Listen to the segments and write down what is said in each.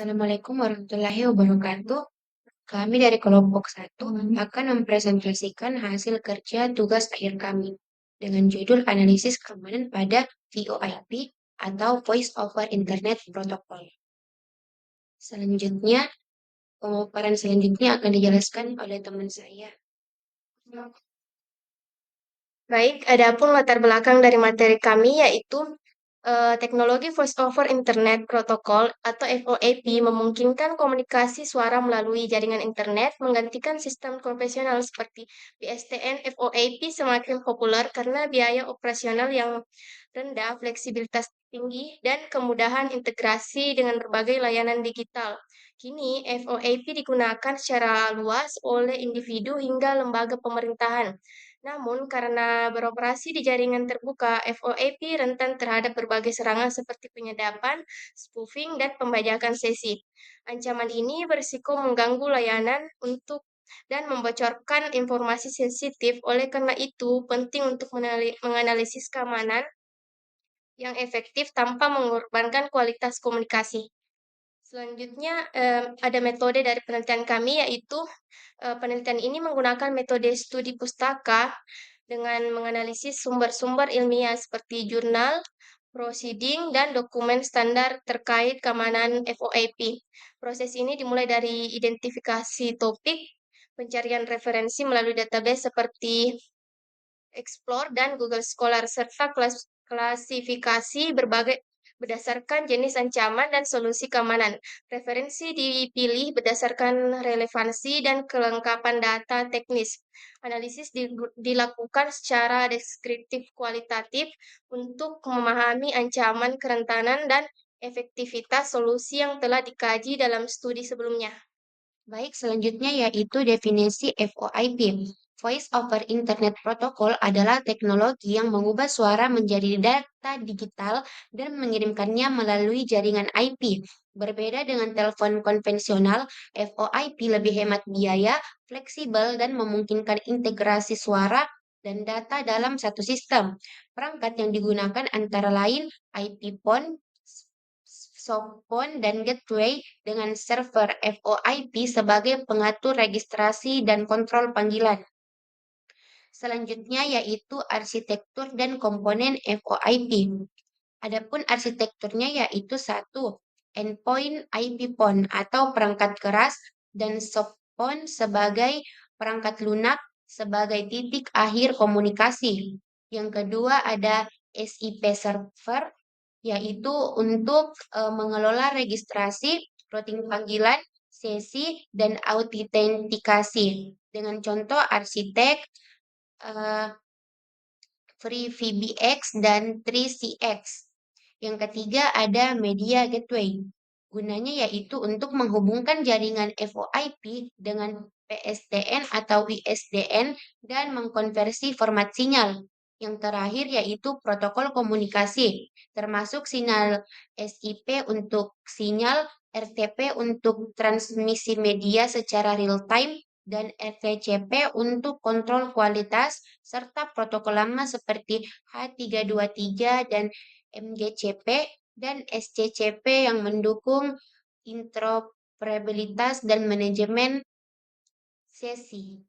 Assalamualaikum warahmatullahi wabarakatuh. Kami dari kelompok satu akan mempresentasikan hasil kerja tugas akhir kami dengan judul analisis keamanan pada VoIP atau Voice over Internet Protocol. Selanjutnya, pemaparan selanjutnya akan dijelaskan oleh teman saya. Baik, adapun latar belakang dari materi kami yaitu teknologi Voice over Internet Protocol atau VoIP memungkinkan komunikasi suara melalui jaringan internet menggantikan sistem konvensional seperti PSTN. VoIP semakin populer karena biaya operasional yang rendah, fleksibilitas tinggi, dan kemudahan integrasi dengan berbagai layanan digital. Kini, VoIP digunakan secara luas oleh individu hingga lembaga pemerintahan. Namun, karena beroperasi di jaringan terbuka, VoIP rentan terhadap berbagai serangan seperti penyadapan, spoofing, dan pembajakan sesi. Ancaman ini berisiko mengganggu layanan dan membocorkan informasi sensitif. Oleh karena itu, penting untuk menganalisis keamanan yang efektif tanpa mengorbankan kualitas komunikasi. Selanjutnya, ada metode dari penelitian kami, yaitu penelitian ini menggunakan metode studi pustaka dengan menganalisis sumber-sumber ilmiah seperti jurnal, proceeding, dan dokumen standar terkait keamanan VoIP. Proses ini dimulai dari identifikasi topik, pencarian referensi melalui database seperti Explore dan Google Scholar, serta klasifikasi berbagai berdasarkan jenis ancaman dan solusi keamanan. Referensi dipilih berdasarkan relevansi dan kelengkapan data teknis. Analisis dilakukan secara deskriptif kualitatif untuk memahami ancaman, kerentanan, dan efektivitas solusi yang telah dikaji dalam studi sebelumnya. Baik, selanjutnya yaitu definisi VoIP. Voice over Internet Protocol adalah teknologi yang mengubah suara menjadi data digital dan mengirimkannya melalui jaringan IP. Berbeda dengan telepon konvensional, VoIP lebih hemat biaya, fleksibel, dan memungkinkan integrasi suara dan data dalam satu sistem. Perangkat yang digunakan antara lain IP phone, softphone, dan gateway dengan server VoIP sebagai pengatur registrasi dan kontrol panggilan. Selanjutnya yaitu arsitektur dan komponen VoIP. Adapun arsitekturnya yaitu satu, endpoint IP phone atau perangkat keras dan softphone sebagai perangkat lunak sebagai titik akhir komunikasi. Yang kedua ada SIP server yaitu untuk mengelola registrasi, routing panggilan, sesi, dan autentikasi. Dengan contoh arsitek eh, FreeVBX dan 3CX. Yang ketiga ada media gateway. Gunanya yaitu untuk menghubungkan jaringan VoIP dengan PSTN atau ISDN dan mengkonversi format sinyal. Yang terakhir yaitu protokol komunikasi, termasuk sinyal SIP untuk sinyal, RTP untuk transmisi media secara real-time, dan RTCP untuk kontrol kualitas, serta protokol lama seperti H323 dan MGCP, dan SCCP yang mendukung interoperabilitas dan manajemen sesi.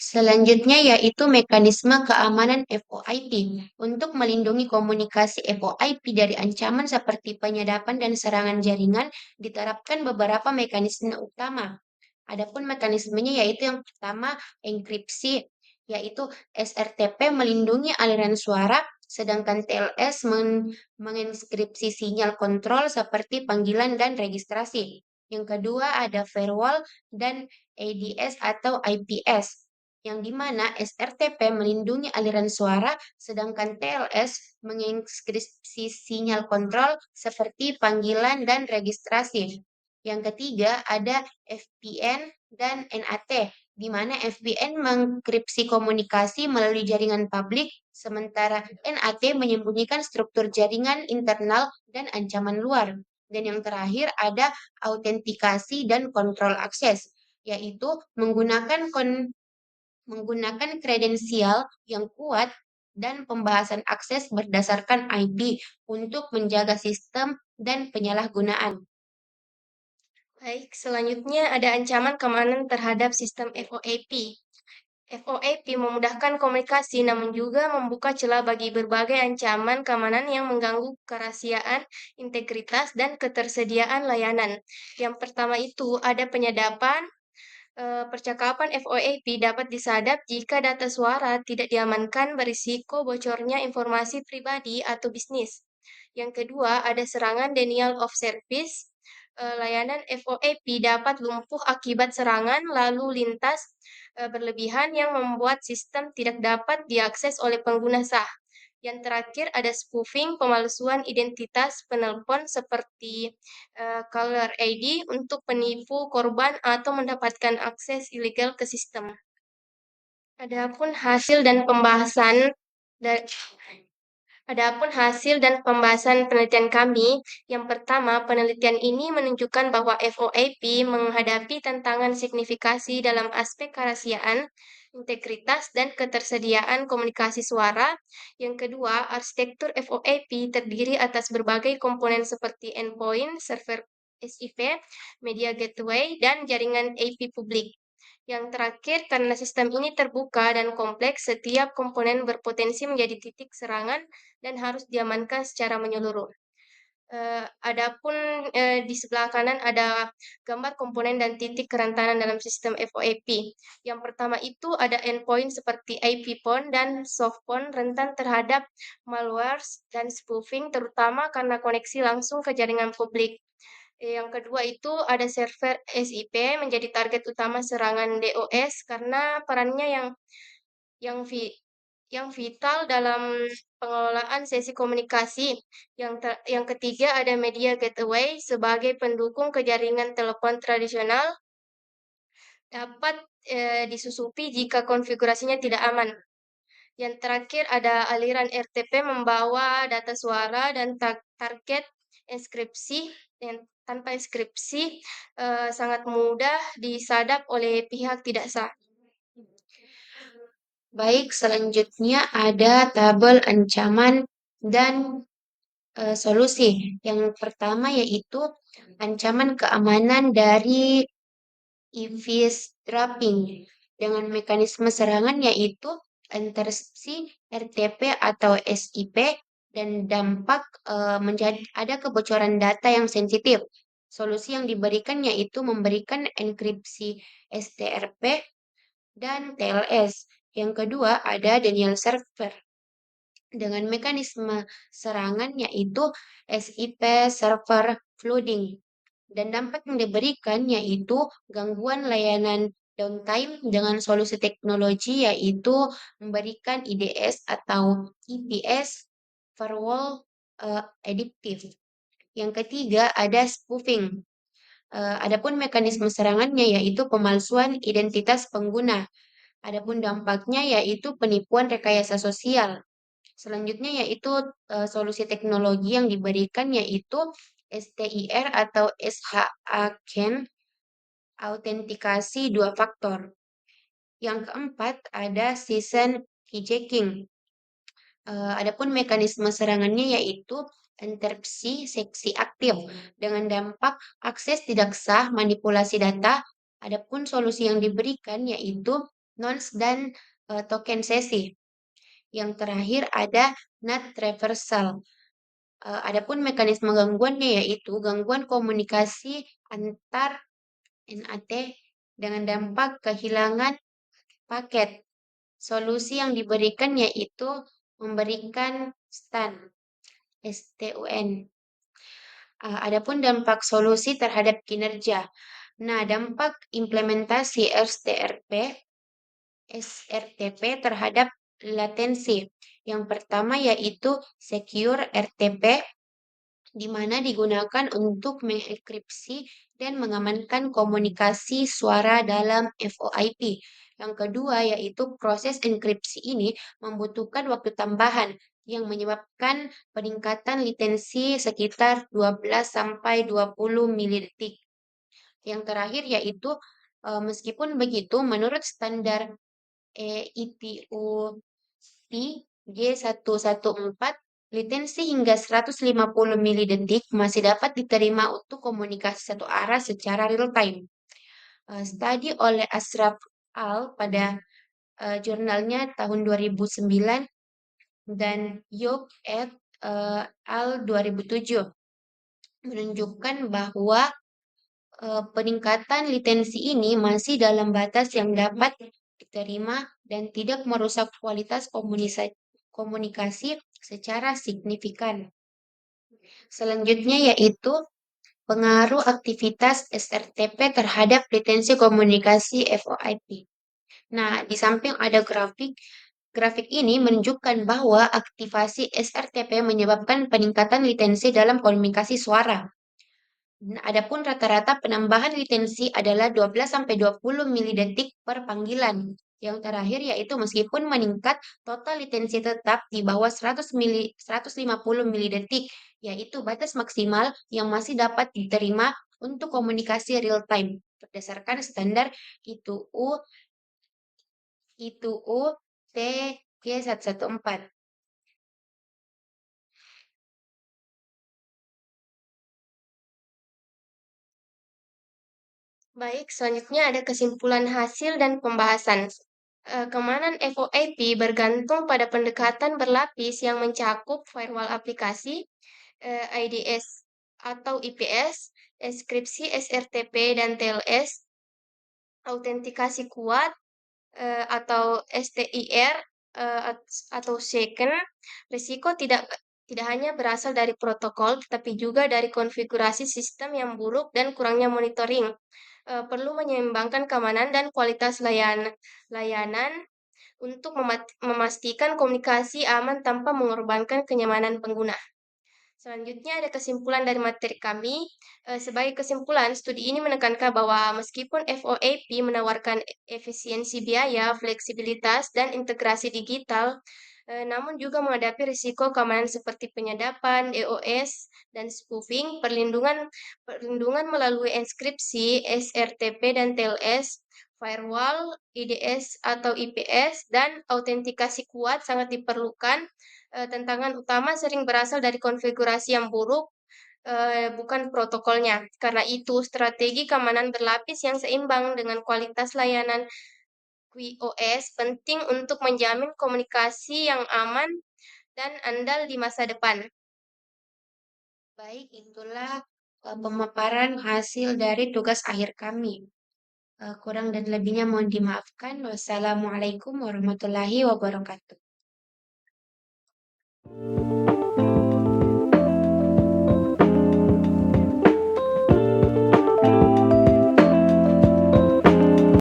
Selanjutnya yaitu mekanisme keamanan VoIP. Untuk melindungi komunikasi VoIP dari ancaman seperti penyadapan dan serangan jaringan, diterapkan beberapa mekanisme utama. Adapun mekanismenya yaitu yang pertama enkripsi, yaitu SRTP melindungi aliran suara, sedangkan TLS menginskripsi sinyal kontrol seperti panggilan dan registrasi. Yang kedua ada firewall dan ADS atau IPS, yang dimana SRTP melindungi aliran suara, sedangkan TLS menginskripsi sinyal kontrol seperti panggilan dan registrasi. Yang ketiga ada VPN dan NAT, di mana VPN mengenkripsi komunikasi melalui jaringan publik, sementara NAT menyembunyikan struktur jaringan internal dan ancaman luar. Dan yang terakhir ada autentikasi dan kontrol akses, yaitu menggunakan kredensial yang kuat dan pembahasan akses berdasarkan IP untuk menjaga sistem dan penyalahgunaan. Baik, selanjutnya ada ancaman keamanan terhadap sistem FOAP. FOAP memudahkan komunikasi namun juga membuka celah bagi berbagai ancaman keamanan yang mengganggu kerahasiaan, integritas, dan ketersediaan layanan. Yang pertama itu ada penyadapan. Percakapan FOAP dapat disadap jika data suara tidak diamankan berisiko bocornya informasi pribadi atau bisnis. Yang kedua, ada serangan denial of service. Layanan FOAP dapat lumpuh akibat serangan lalu lintas berlebihan yang membuat sistem tidak dapat diakses oleh pengguna sah. Yang terakhir ada spoofing, pemalsuan identitas penelpon seperti caller ID untuk penipu korban atau mendapatkan akses ilegal ke sistem. Adapun hasil dan pembahasan da- Adapun hasil dan pembahasan penelitian kami, yang pertama, penelitian ini menunjukkan bahwa FOAP menghadapi tantangan signifikasi dalam aspek kerahasiaan, integritas, dan ketersediaan komunikasi suara. Yang kedua, arsitektur FOAP terdiri atas berbagai komponen seperti endpoint, server SIP, media gateway, dan jaringan AP publik. Yang terakhir, karena sistem ini terbuka dan kompleks, setiap komponen berpotensi menjadi titik serangan dan harus diamankan secara menyeluruh. Adapun di sebelah kanan ada gambar komponen dan titik kerentanan dalam sistem FOAP. Yang pertama itu ada endpoint seperti IP phone dan soft phone rentan terhadap malware dan spoofing terutama karena koneksi langsung ke jaringan publik. Yang kedua itu ada server SIP menjadi target utama serangan DOS karena perannya yang vi- yang vital dalam pengelolaan sesi komunikasi. Yang ketiga ada media gateway sebagai pendukung ke jaringan telepon tradisional dapat disusupi jika konfigurasinya tidak aman. Yang terakhir ada aliran RTP membawa data suara dan target inskripsi yang tanpa inskripsi sangat mudah disadap oleh pihak tidak sah. Baik, selanjutnya ada tabel ancaman dan solusi. Yang pertama yaitu ancaman keamanan dari eavesdropping dengan mekanisme serangan yaitu interupsi RTP atau SIP dan dampak menjadi ada kebocoran data yang sensitif. Solusi yang diberikan yaitu memberikan enkripsi STRP dan TLS. Yang kedua ada denial server dengan mekanisme serangan yaitu SIP server flooding. Dan dampak yang diberikan yaitu gangguan layanan downtime dengan solusi teknologi yaitu memberikan IDS atau EPS firewall adaptive. Yang ketiga ada spoofing. Adapun mekanisme serangannya yaitu pemalsuan identitas pengguna. Adapun dampaknya yaitu penipuan rekayasa sosial. Selanjutnya yaitu solusi teknologi yang diberikan yaitu STIR atau SHA-CAN, autentikasi dua faktor. Yang keempat ada season hijacking. Adapun mekanisme serangannya yaitu interupsi seksi aktif dengan dampak akses tidak sah, manipulasi data. Adapun solusi yang diberikan yaitu nonce dan token sesi. Yang terakhir ada NAT reversal. Adapun mekanisme gangguannya yaitu gangguan komunikasi antar NAT dengan dampak kehilangan paket. Solusi yang diberikan yaitu memberikan STUN. Adapun dampak solusi terhadap kinerja. Nah, dampak implementasi SRTP terhadap latensi. Yang pertama yaitu secure RTP, di mana digunakan untuk mengenkripsi dan mengamankan komunikasi suara dalam FOIP. Yang kedua yaitu proses enkripsi ini membutuhkan waktu tambahan yang menyebabkan peningkatan latensi sekitar 12 sampai 20 milidetik. Yang terakhir yaitu meskipun begitu menurut standar ITU P G114 Latensi hingga 150 milidetik masih dapat diterima untuk komunikasi satu arah secara real time. Studi oleh Ashraf Al pada jurnalnya tahun 2009 dan Yoke et al. 2007 menunjukkan bahwa peningkatan latensi ini masih dalam batas yang dapat diterima dan tidak merusak kualitas komunikasi secara signifikan. Selanjutnya yaitu pengaruh aktivitas SRTP terhadap latensi komunikasi VoIP. Nah, di samping ada grafik ini menunjukkan bahwa aktivasi SRTP menyebabkan peningkatan latensi dalam komunikasi suara. Nah, adapun rata-rata penambahan latensi adalah 12-20 milidetik per panggilan. Yang terakhir yaitu meskipun meningkat, total latensi tetap di bawah 150 milidetik, yaitu batas maksimal yang masih dapat diterima untuk komunikasi real time berdasarkan standar I2U TG114. Baik, selanjutnya ada kesimpulan hasil dan pembahasan. Keamanan FOIP bergantung pada pendekatan berlapis yang mencakup firewall aplikasi, IDS atau IPS, enkripsi SRTP dan TLS, autentikasi kuat atau STIR atau second. Risiko tidak hanya berasal dari protokol, tetapi juga dari konfigurasi sistem yang buruk dan kurangnya monitoring. Perlu menyeimbangkan keamanan dan kualitas layanan untuk memastikan komunikasi aman tanpa mengorbankan kenyamanan pengguna. Selanjutnya ada kesimpulan dari materi kami. Sebagai kesimpulan, studi ini menekankan bahwa meskipun FOAP menawarkan efisiensi biaya, fleksibilitas, dan integrasi digital, namun juga menghadapi risiko keamanan seperti penyadapan, DOS, dan spoofing, perlindungan melalui enkripsi, SRTP dan TLS, firewall, IDS atau IPS, dan autentikasi kuat sangat diperlukan. Tantangan utama sering berasal dari konfigurasi yang buruk, bukan protokolnya. Karena itu, strategi keamanan berlapis yang seimbang dengan kualitas layanan QoS penting untuk menjamin komunikasi yang aman dan andal di masa depan. Baik, itulah pemaparan hasil dari tugas akhir kami. Kurang dan lebihnya mohon dimaafkan. Wassalamualaikum warahmatullahi wabarakatuh.